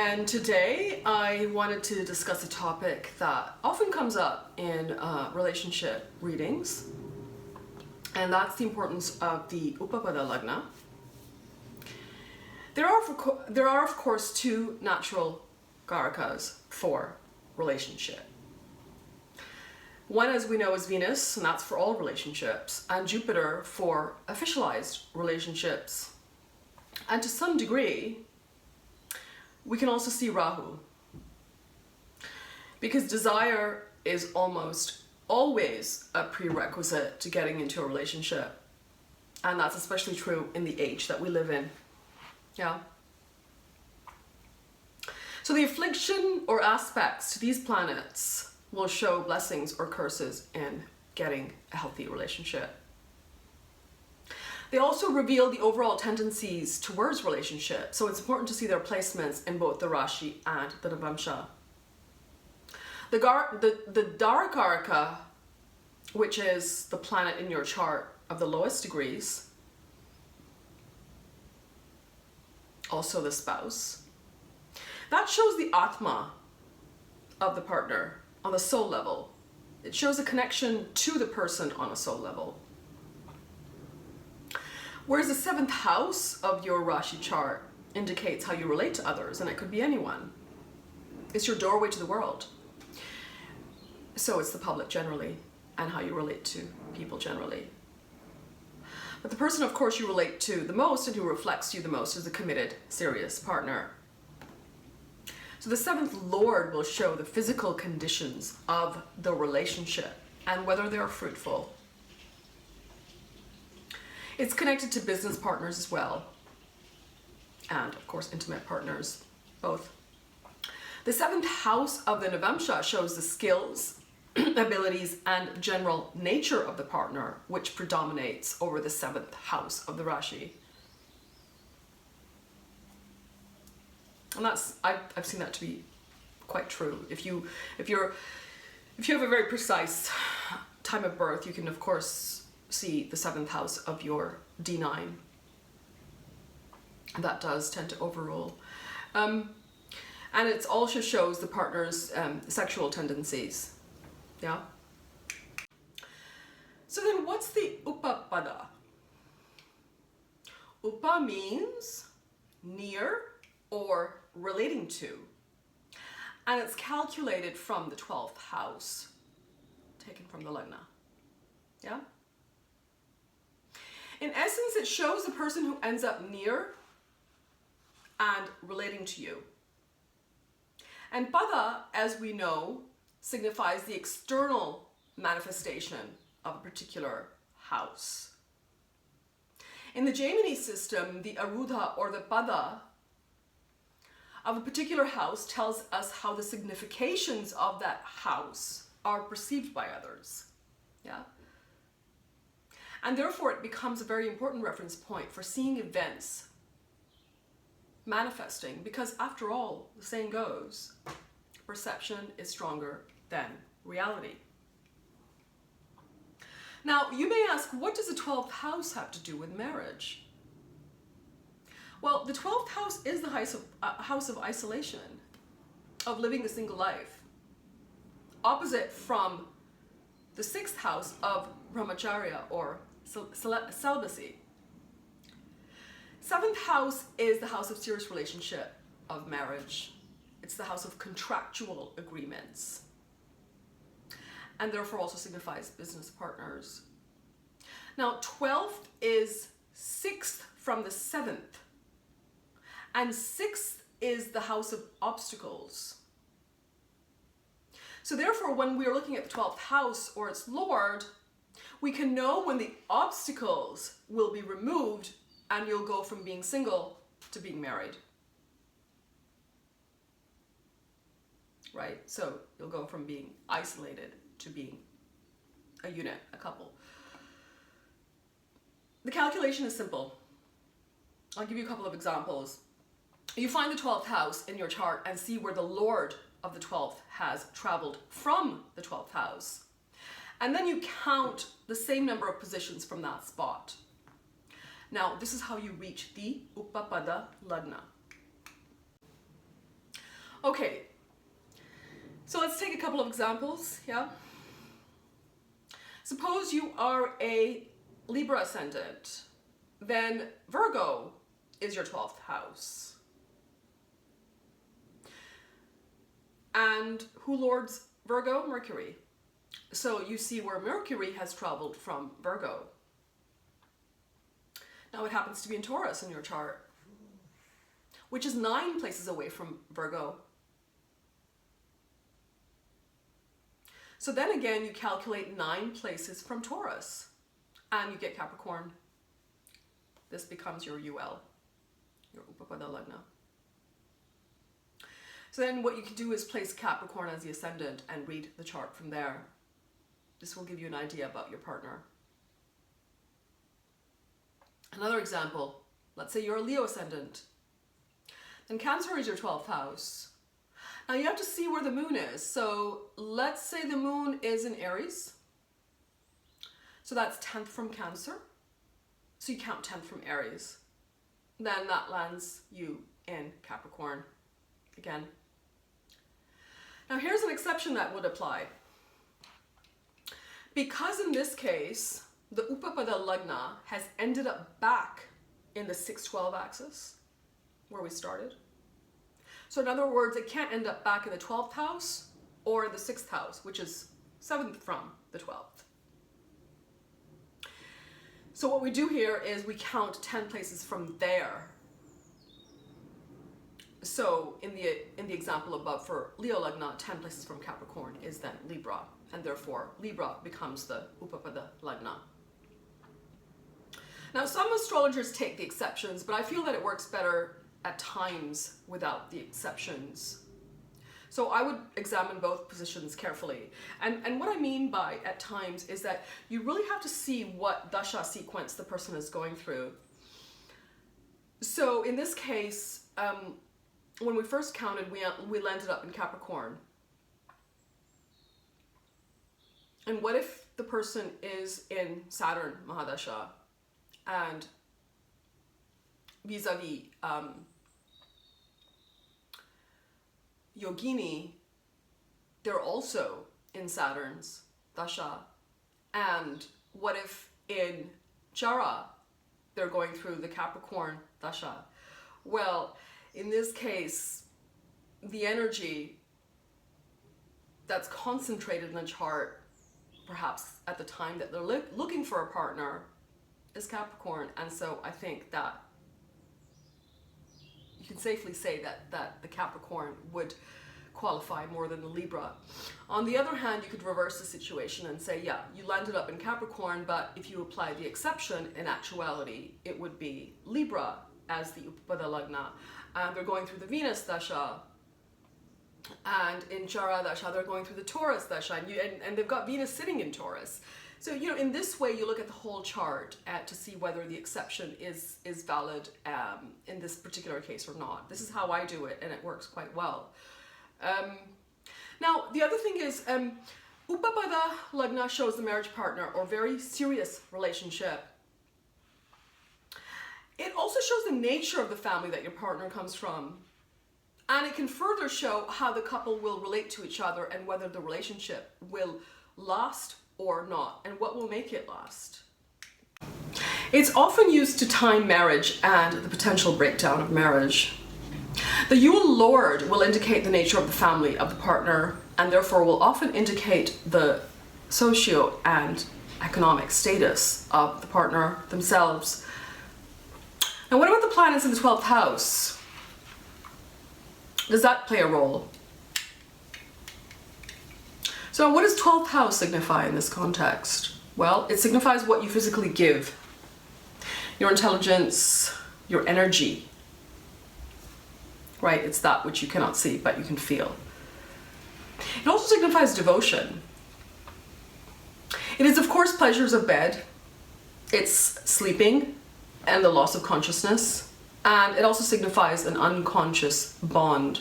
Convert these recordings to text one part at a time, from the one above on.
And today I wanted to discuss a topic that often comes up in relationship readings, and that's the importance of the Upapada Lagna. There are of course two natural karakas for relationship. One, as we know, is Venus, and that's for all relationships, and Jupiter for officialized relationships. And to some degree, we can also see Rahu, because desire is almost always a prerequisite to getting into a relationship, and that's especially true in the age that we live in. Yeah. So the affliction or aspects to these planets will show blessings or curses in getting a healthy relationship. They also reveal the overall tendencies towards relationships, so it's important to see their placements in both the Rashi and the Navamsha. The Darakaraka, which is the planet in your chart of the lowest degrees, also the spouse, that shows the Atma of the partner on the soul level. It shows a connection to the person on a soul level. Whereas the 7th house of your Rashi chart indicates how you relate to others, and it could be anyone. It's your doorway to the world. So it's the public generally, and how you relate to people generally. But the person, of course, you relate to the most and who reflects you the most is the committed, serious partner. So the 7th Lord will show the physical conditions of the relationship and whether they are fruitful. It's connected to business partners as well, and of course intimate partners, both. The 7th house of the Navamsha shows the skills, abilities, and general nature of the partner, which predominates over the 7th house of the Rashi. And that's, I've seen that to be quite true. If you have a very precise time of birth, you can of course see the 7th house of your D9. That does tend to overrule. And it also shows the partner's sexual tendencies. Yeah? So then what's the Upapada? Upa means near or relating to. And it's calculated from the 12th house, taken from the Lagna. Yeah? In essence, it shows the person who ends up near and relating to you. And Pada, as we know, signifies the external manifestation of a particular house. In the Jaimini system, the Arudha or the Pada of a particular house tells us how the significations of that house are perceived by others. Yeah? And therefore it becomes a very important reference point for seeing events manifesting, because after all, the saying goes, perception is stronger than reality. Now, you may ask, what does the 12th house have to do with marriage? Well, the 12th house is the house of isolation, of living the single life, opposite from the 6th house of brahmacharya or celibacy. 7th house is the house of serious relationship, of marriage. It's the house of contractual agreements, and therefore also signifies business partners. Now, 12th is 6th from the 7th, and 6th is the house of obstacles. So therefore, when we are looking at the 12th house or its lord, we can know when the obstacles will be removed and you'll go from being single to being married. Right? So you'll go from being isolated to being a unit, a couple. The calculation is simple. I'll give you a couple of examples. You find the 12th house in your chart and see where the Lord of the 12th has traveled from the 12th house. And then you count the same number of positions from that spot. Now, this is how you reach the Upapada Lagna. Okay, so let's take a couple of examples, yeah? Suppose you are a Libra ascendant, then Virgo is your 12th house. And who lords Virgo? Mercury. So you see where Mercury has traveled from Virgo. Now it happens to be in Taurus in your chart, which is 9 places away from Virgo. So then again, you calculate 9 places from Taurus and you get Capricorn. This becomes your UL, your Upapada Lagna. So then what you can do is place Capricorn as the ascendant and read the chart from there. This will give you an idea about your partner. Another example, let's say you're a Leo ascendant. Then Cancer is your 12th house. Now you have to see where the moon is. So let's say the moon is in Aries. So that's 10th from Cancer. So you count 10th from Aries. Then that lands you in Capricorn again. Now here's an exception that would apply. Because in this case, the Upapada Lagna has ended up back in the 6-12 axis, where we started. So in other words, it can't end up back in the 12th house or the 6th house, which is 7th from the 12th. So what we do here is we count 10 places from there. So in the example above for Leo Lagna, 10 places from Capricorn is then Libra, and therefore Libra becomes the Upapada Lagna. Now some astrologers take the exceptions, but I feel that it works better at times without the exceptions. So I would examine both positions carefully. And what I mean by at times is that you really have to see what dasha sequence the person is going through. So in this case, when we first counted, we landed up in Capricorn. And what if the person is in Saturn Mahadasha and vis-a-vis Yogini, they're also in Saturn's Dasha. And what if in Jara, they're going through the Capricorn Dasha? Well, in this case, the energy that's concentrated in the chart, perhaps at the time that they're looking for a partner, is Capricorn. And so I think that you can safely say that the Capricorn would qualify more than the Libra. On the other hand, you could reverse the situation and say, yeah, you landed up in Capricorn, but if you apply the exception, in actuality, it would be Libra as the Upapada Lagna. And they're going through the Venus Dasha. And in Jara Dasha, they're going through the Taurus Dasha. And they've got Venus sitting in Taurus. So, you know, in this way, you look at the whole chart to see whether the exception is valid in this particular case or not. This is how I do it, and it works quite well. Now, the other thing is, Upapada Lagna shows the marriage partner or very serious relationship. It also shows the nature of the family that your partner comes from. And it can further show how the couple will relate to each other and whether the relationship will last or not, and what will make it last. It's often used to time marriage and the potential breakdown of marriage. The Yule Lord will indicate the nature of the family of the partner, and therefore will often indicate the socio and economic status of the partner themselves. Now, what about the planets in the 12th house? Does that play a role? So what does 12th house signify in this context? Well, it signifies what you physically give. Your intelligence, your energy, right? It's that which you cannot see, but you can feel. It also signifies devotion. It is, of course, pleasures of bed. It's sleeping and the loss of consciousness. And it also signifies an unconscious bond.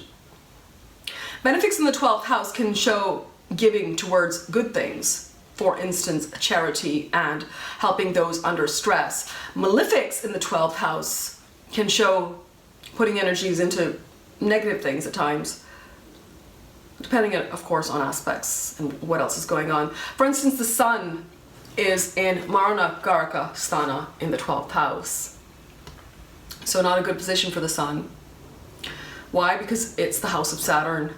Benefics in the 12th house can show giving towards good things, for instance, charity and helping those under stress. Malefics in the 12th house can show putting energies into negative things at times, depending, of course, on aspects and what else is going on. For instance, the sun is in Marna Garaka Sthana in the 12th house. So not a good position for the sun. Why? Because it's the house of Saturn.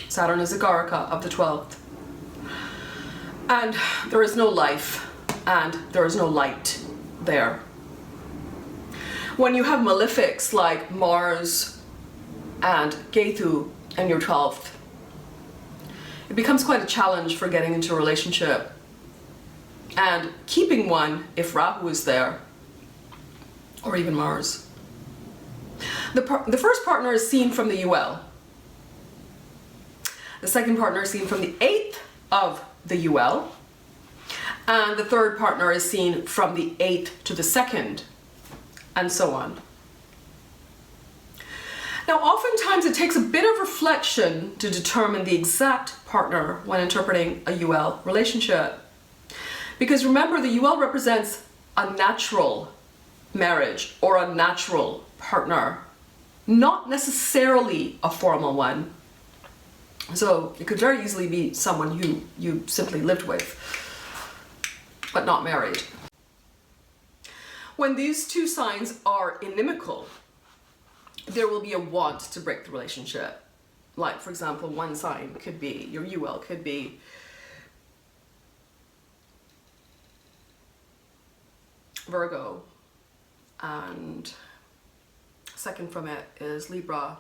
Saturn is a Garaka of the 12th. And there is no life and there is no light there. When you have malefics like Mars and Ketu in your 12th, it becomes quite a challenge for getting into a relationship and keeping one if Rahu is there, or even Mars. The first partner is seen from the UL. The second partner is seen from the 8th of the UL. And the third partner is seen from the 8th to the 2nd, and so on. Now, oftentimes it takes a bit of reflection to determine the exact partner when interpreting a UL relationship. Because remember, the UL represents a natural marriage or a natural partner, not necessarily a formal one. So it could very easily be someone who you simply lived with, but not married. When these two signs are inimical, there will be a want to break the relationship. Like, for example, one sign could be, your UL could be Virgo, and second from it is Libra.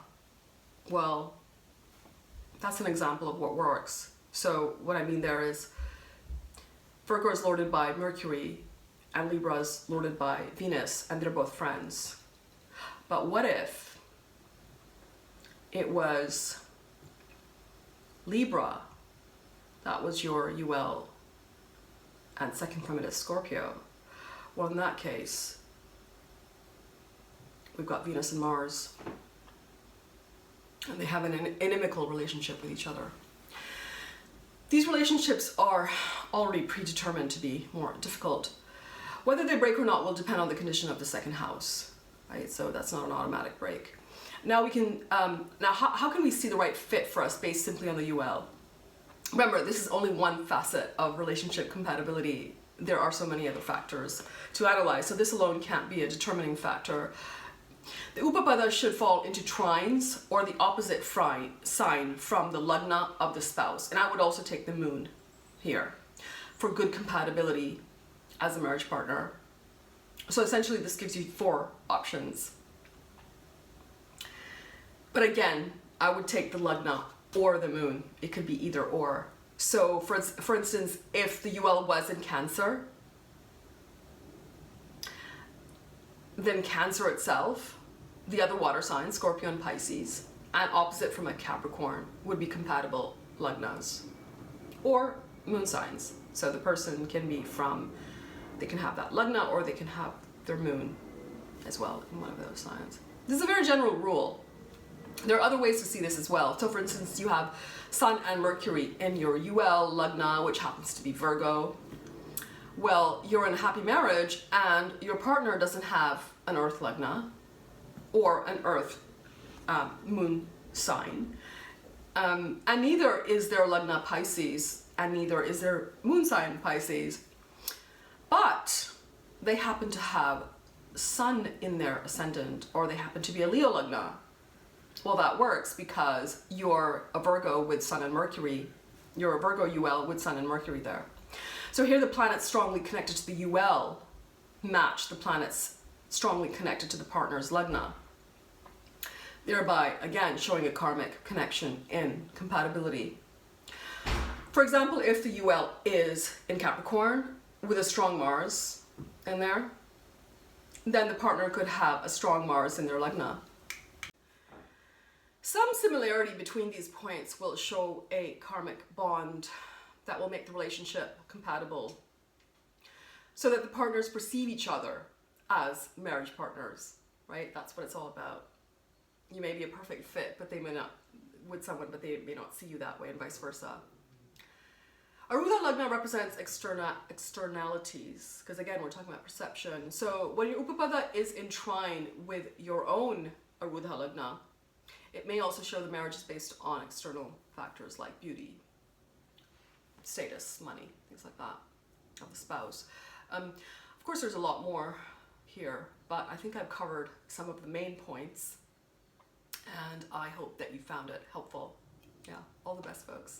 Well, that's an example of what works. So what I mean there is Virgo is lorded by Mercury and Libra is lorded by Venus, and they're both friends. But what if it was Libra that was your UL and second from it is Scorpio? Well, in that case, we've got Venus and Mars, and they have an inimical relationship with each other. These relationships are already predetermined to be more difficult. Whether they break or not will depend on the condition of the second house, right? So that's not an automatic break. Now we can, how can we see the right fit for us based simply on the UL? Remember, this is only one facet of relationship compatibility. There are so many other factors to analyze, so this alone can't be a determining factor. The Upapada should fall into trines or the opposite sign from the Lagna of the spouse. And I would also take the moon here for good compatibility as a marriage partner. So essentially this gives you 4 options. But again, I would take the Lagna or the moon. It could be either or. So for instance, if the UL was in Cancer, then Cancer itself, the other water signs, Scorpio and Pisces, and opposite from a Capricorn would be compatible Lagnas. Or moon signs. So the person can be from, they can have that Lagna or they can have their moon as well in one of those signs. This is a very general rule. There are other ways to see this as well. So for instance, you have Sun and Mercury in your UL Lagna, which happens to be Virgo. Well, you're in a happy marriage and your partner doesn't have an Earth Lagna or an Earth moon sign. And neither is their Lagna Pisces and neither is their moon sign Pisces. But they happen to have Sun in their ascendant, or they happen to be a Leo Lagna. Well, that works because you're a Virgo with Sun and Mercury. You're a Virgo UL with Sun and Mercury there. So here the planets strongly connected to the UL match the planets strongly connected to the partner's Lagna, thereby, again, showing a karmic connection in compatibility. For example, if the UL is in Capricorn with a strong Mars in there, then the partner could have a strong Mars in their Lagna. Some similarity between these points will show a karmic bond that will make the relationship compatible so that the partners perceive each other as marriage partners, right? That's what it's all about. You may be a perfect fit, but they may not, with someone, but they may not see you that way, and vice versa. Arudha Lagna represents externalities, because again, we're talking about perception. So when your Upapada is in trine with your own Arudha Lagna, It may also show the marriage is based on external factors like beauty, status, money, things like that, of the spouse. Of course, there's a lot more here, but I think I've covered some of the main points, and I hope that you found it helpful. Yeah, all the best, folks.